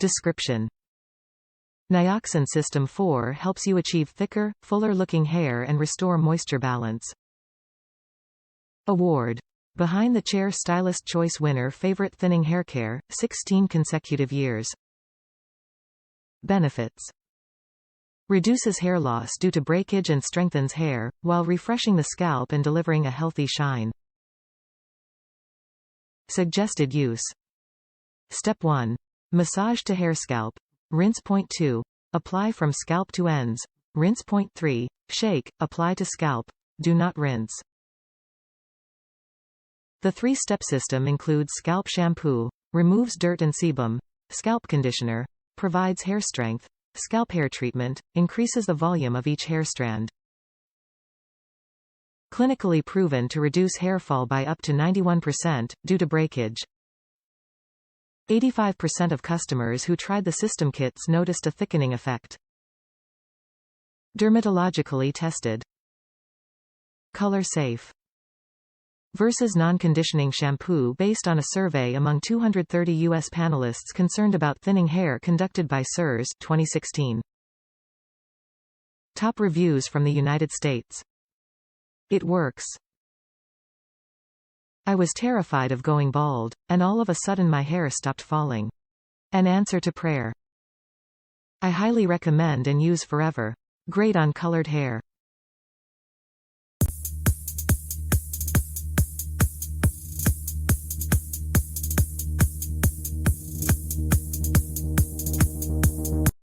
Description: Nioxin System 4 helps you achieve thicker, fuller-looking hair and restore moisture balance. Award: Behind the Chair Stylist Choice Winner Favorite Thinning Haircare, 16 consecutive years. Benefits: Reduces hair loss due to breakage and strengthens hair, while refreshing the scalp and delivering a healthy shine. Suggested use: Step 1. Massage to hair scalp. Rinse. Point 2. Apply from scalp to ends. Rinse. Point 3. Shake, apply to scalp. Do not rinse. The three-step system includes Scalp Shampoo, removes dirt and sebum. Scalp Conditioner, provides hair strength. Scalp Hair Treatment, increases the volume of each hair strand. Clinically proven to reduce hair fall by up to 91% due to breakage. 85% of customers who tried the system kits noticed a thickening effect. Dermatologically tested. Color safe. Versus non-conditioning shampoo based on a survey among 230 U.S. panelists concerned about thinning hair conducted by SIRS 2016. Top reviews from the United States. It works. I was terrified of going bald, and all of a sudden my hair stopped falling. An answer to prayer. I highly recommend and use forever. Great on colored hair.